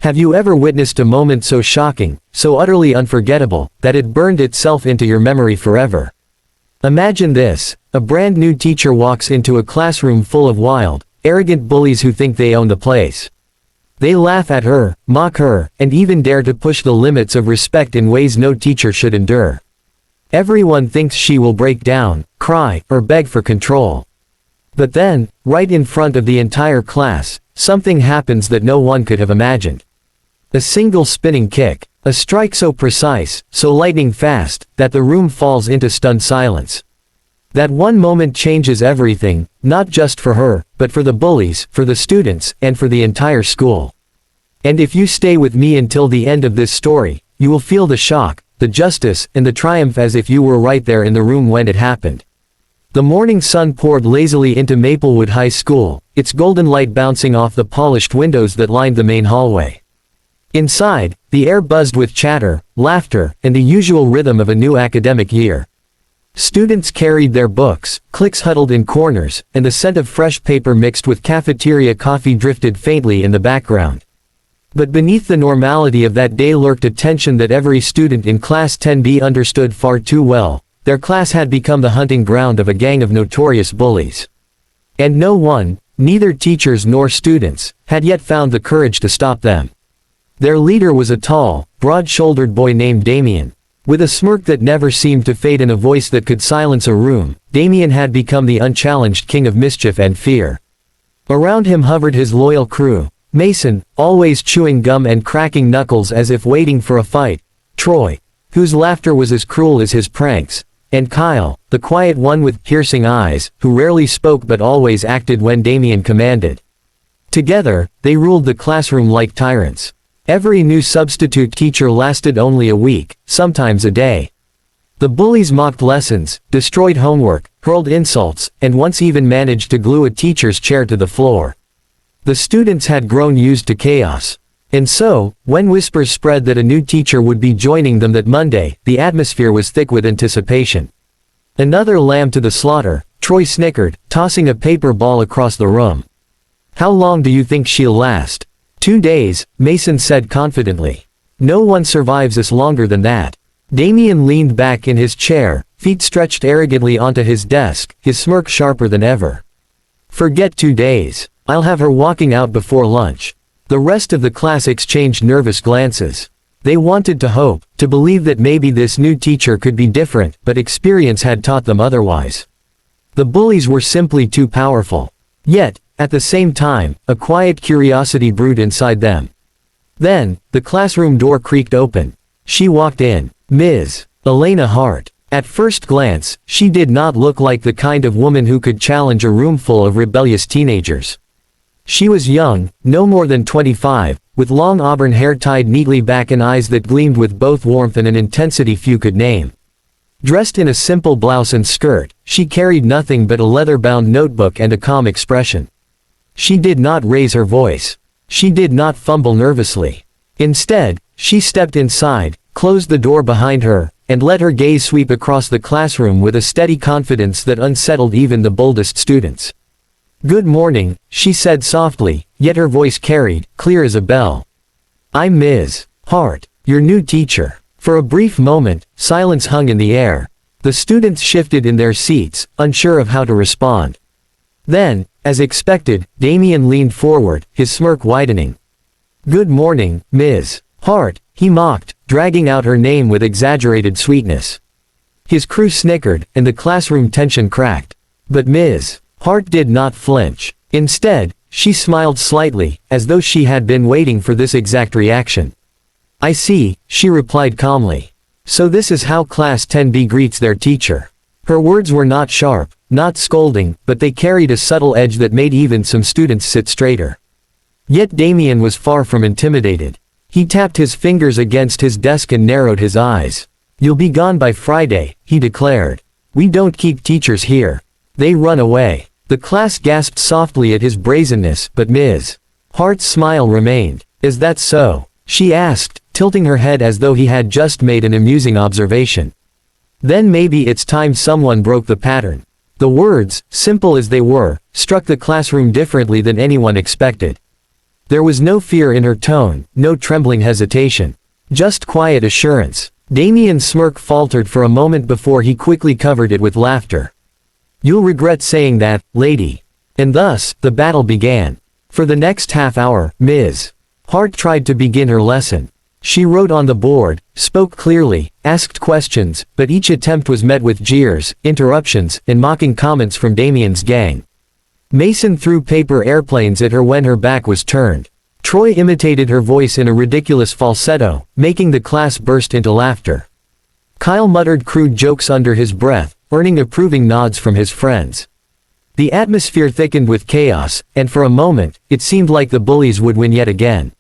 Have you ever witnessed a moment so shocking, so utterly unforgettable, that it burned itself into your memory forever? Imagine this: a brand new teacher walks into a classroom full of wild, arrogant bullies who think they own the place. They laugh at her, mock her, and even dare to push the limits of respect in ways no teacher should endure. Everyone thinks she will break down, cry, or beg for control. But then, right in front of the entire class, something happens that no one could have imagined. A single spinning kick, a strike so precise, so lightning fast, that the room falls into stunned silence. That one moment changes everything, not just for her, but for the bullies, for the students, and for the entire school. And if you stay with me until the end of this story, you will feel the shock, the justice, and the triumph as if you were right there in the room when it happened. The morning sun poured lazily into Maplewood High School, its golden light bouncing off the polished windows that lined the main hallway. Inside, the air buzzed with chatter, laughter, and the usual rhythm of a new academic year. Students carried their books, cliques huddled in corners, and the scent of fresh paper mixed with cafeteria coffee drifted faintly in the background. But beneath the normality of that day lurked a tension that every student in Class 10B understood far too well. Their class had become the hunting ground of a gang of notorious bullies. And no one, neither teachers nor students, had yet found the courage to stop them. Their leader was a tall, broad-shouldered boy named Damien. With a smirk that never seemed to fade and a voice that could silence a room, Damien had become the unchallenged king of mischief and fear. Around him hovered his loyal crew: Mason, always chewing gum and cracking knuckles as if waiting for a fight; Troy, whose laughter was as cruel as his pranks; and Kyle, the quiet one with piercing eyes, who rarely spoke but always acted when Damien commanded. Together, they ruled the classroom like tyrants. Every new substitute teacher lasted only a week, sometimes a day. The bullies mocked lessons, destroyed homework, hurled insults, and once even managed to glue a teacher's chair to the floor. The students had grown used to chaos. And so, when whispers spread that a new teacher would be joining them that Monday, the atmosphere was thick with anticipation. "Another lamb to the slaughter," Troy snickered, tossing a paper ball across the room. "How long do you think she'll last?" "2 days, Mason said confidently. "No one survives us longer than that." Damien leaned back in his chair, feet stretched arrogantly onto his desk, his smirk sharper than ever. "Forget 2 days. I'll have her walking out before lunch." The rest of the class exchanged nervous glances. They wanted to hope, to believe that maybe this new teacher could be different, but experience had taught them otherwise. The bullies were simply too powerful. Yet, at the same time, a quiet curiosity brewed inside them. Then, the classroom door creaked open. She walked in. Ms. Elena Hart. At first glance, she did not look like the kind of woman who could challenge a room full of rebellious teenagers. She was young, no more than 25, with long auburn hair tied neatly back and eyes that gleamed with both warmth and an intensity few could name. Dressed in a simple blouse and skirt, she carried nothing but a leather-bound notebook and a calm expression. She did not raise her voice. She did not fumble nervously. Instead, she stepped inside, closed the door behind her, and let her gaze sweep across the classroom with a steady confidence that unsettled even the boldest students. "Good morning," she said softly, yet her voice carried, clear as a bell. "I'm Ms. Hart, your new teacher." For a brief moment, silence hung in the air. The students shifted in their seats, unsure of how to respond. Then, as expected, Damien leaned forward, his smirk widening. "Good morning, Ms. Hart," he mocked, dragging out her name with exaggerated sweetness. His crew snickered, and the classroom tension cracked. But Ms. Hart did not flinch. Instead, she smiled slightly, as though she had been waiting for this exact reaction. "I see," she replied calmly. "So this is how Class 10B greets their teacher." Her words were not sharp, not scolding, but they carried a subtle edge that made even some students sit straighter. Yet Damien was far from intimidated. He tapped his fingers against his desk and narrowed his eyes. "You'll be gone by Friday," he declared. "We don't keep teachers here. They run away." The class gasped softly at his brazenness, but Ms. Hart's smile remained. "Is that so?" she asked, tilting her head as though he had just made an amusing observation. "Then maybe it's time someone broke the pattern." The words, simple as they were, struck the classroom differently than anyone expected. There was no fear in her tone, no trembling hesitation. Just quiet assurance. Damien's smirk faltered for a moment before he quickly covered it with laughter. "You'll regret saying that, lady." And thus, the battle began. For the next half hour, Ms. Hart tried to begin her lesson. She wrote on the board, spoke clearly, asked questions, but each attempt was met with jeers, interruptions, and mocking comments from Damien's gang. Mason threw paper airplanes at her when her back was turned. Troy imitated her voice in a ridiculous falsetto, making the class burst into laughter. Kyle muttered crude jokes under his breath, earning approving nods from his friends. The atmosphere thickened with chaos, and for a moment, it seemed like the bullies would win yet again.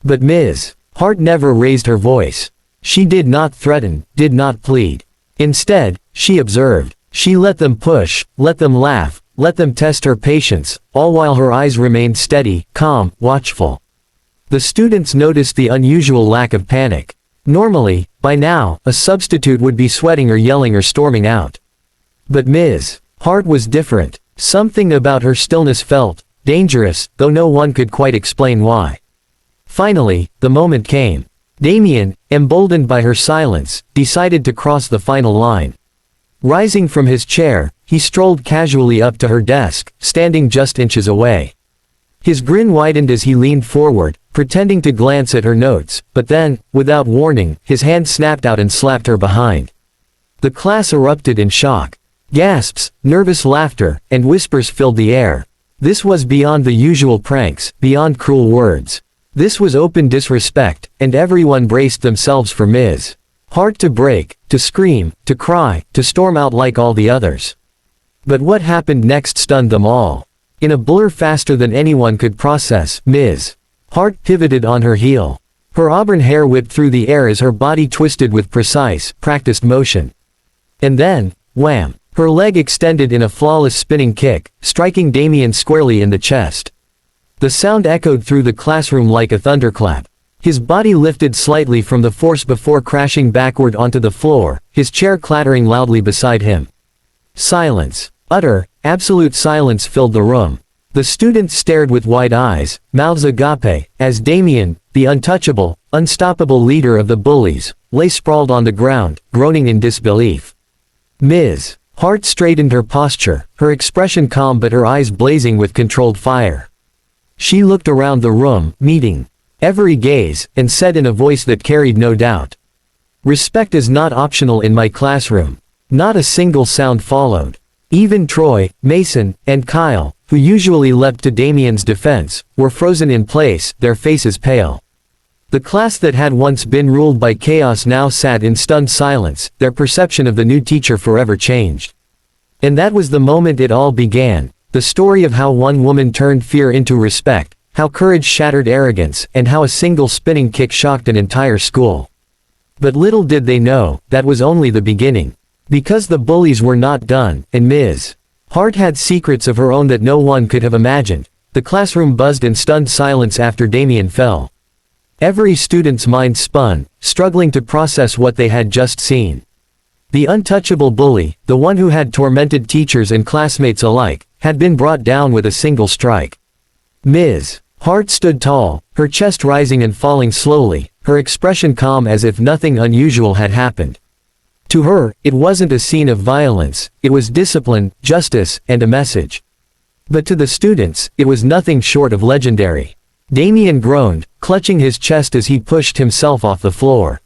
But Ms. Hart never raised her voice. She did not threaten, did not plead. Instead, she observed. She let them push, let them laugh, let them test her patience, all while her eyes remained steady, calm, watchful. The students noticed the unusual lack of panic. Normally, by now, a substitute would be sweating or yelling or storming out. But Ms. Hart was different. Something about her stillness felt dangerous, though no one could quite explain why. Finally, the moment came. Damien, emboldened by her silence, decided to cross the final line. Rising from his chair, he strolled casually up to her desk, standing just inches away. His grin widened as he leaned forward, pretending to glance at her notes, but then, without warning, his hand snapped out and slapped her behind. The class erupted in shock. Gasps, nervous laughter, and whispers filled the air. This was beyond the usual pranks, beyond cruel words. This was open disrespect, and everyone braced themselves for Ms. Hart to break, to scream, to cry, to storm out like all the others. But what happened next stunned them all. In a blur faster than anyone could process, Ms. Hart pivoted on her heel. Her auburn hair whipped through the air as her body twisted with precise, practiced motion. And then, wham! Her leg extended in a flawless spinning kick, striking Damien squarely in the chest. The sound echoed through the classroom like a thunderclap. His body lifted slightly from the force before crashing backward onto the floor, his chair clattering loudly beside him. Silence. Utter, absolute silence filled the room. The students stared with wide eyes, mouths agape, as Damien, the untouchable, unstoppable leader of the bullies, lay sprawled on the ground, groaning in disbelief. Ms. Hart straightened her posture, her expression calm but her eyes blazing with controlled fire. She looked around the room, meeting every gaze, and said in a voice that carried no doubt. "Respect is not optional in my classroom." Not a single sound followed. Even Troy, Mason, and Kyle, who usually leapt to Damien's defense, were frozen in place, their faces pale. The class that had once been ruled by chaos now sat in stunned silence, their perception of the new teacher forever changed. And that was the moment it all began. The story of how one woman turned fear into respect, how courage shattered arrogance, and how a single spinning kick shocked an entire school. But little did they know, that was only the beginning. Because the bullies were not done, and Ms. Hart had secrets of her own that no one could have imagined, the classroom buzzed in stunned silence after Damien fell. Every student's mind spun, struggling to process what they had just seen. The untouchable bully, the one who had tormented teachers and classmates alike, had been brought down with a single strike. Ms. Hart stood tall, her chest rising and falling slowly, her expression calm as if nothing unusual had happened. To her, it wasn't a scene of violence, it was discipline, justice, and a message. But to the students, it was nothing short of legendary. Damien groaned, clutching his chest as he pushed himself off the floor.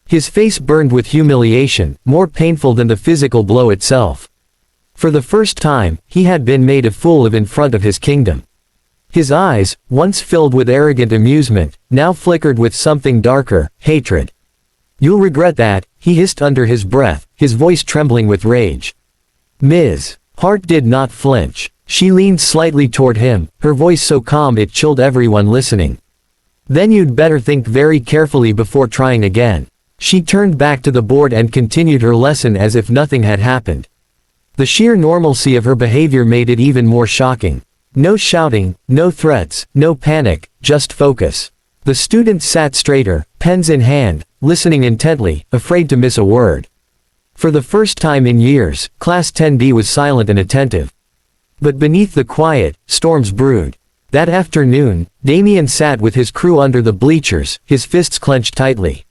His face burned with humiliation, more painful than the physical blow itself. For the first time, he had been made a fool of in front of his kingdom. His eyes, once filled with arrogant amusement, now flickered with something darker, hatred. "You'll regret that," he hissed under his breath, his voice trembling with rage. Ms. Hart did not flinch. She leaned slightly toward him, her voice so calm it chilled everyone listening. "Then you'd better think very carefully before trying again." She turned back to the board and continued her lesson as if nothing had happened. The sheer normalcy of her behavior made it even more shocking. No shouting, no threats, no panic, just focus. The students sat straighter, pens in hand, listening intently, afraid to miss a word. For the first time in years, Class 10B was silent and attentive. But beneath the quiet, storms brewed. That afternoon, Damien sat with his crew under the bleachers, his fists clenched tightly.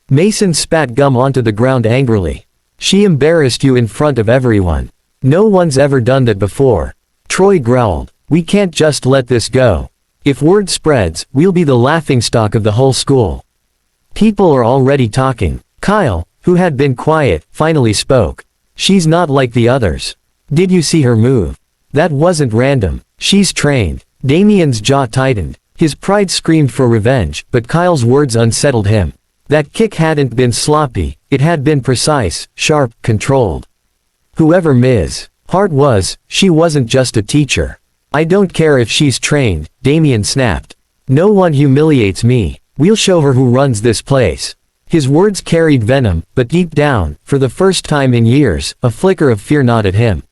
Mason spat gum onto the ground angrily. "She embarrassed you in front of everyone. No one's ever done that before." Troy growled. "We can't just let this go. If word spreads, we'll be the laughingstock of the whole school." "People are already talking." Kyle, who had been quiet, finally spoke. "She's not like the others. Did you see her move? That wasn't random. She's trained." Damien's jaw tightened. His pride screamed for revenge, but Kyle's words unsettled him. That kick hadn't been sloppy, it had been precise, sharp, controlled. Whoever Ms. Hart was, she wasn't just a teacher. "I don't care if she's trained," Damien snapped. "No one humiliates me. We'll show her who runs this place." His words carried venom, but deep down, for the first time in years, a flicker of fear gnawed at him.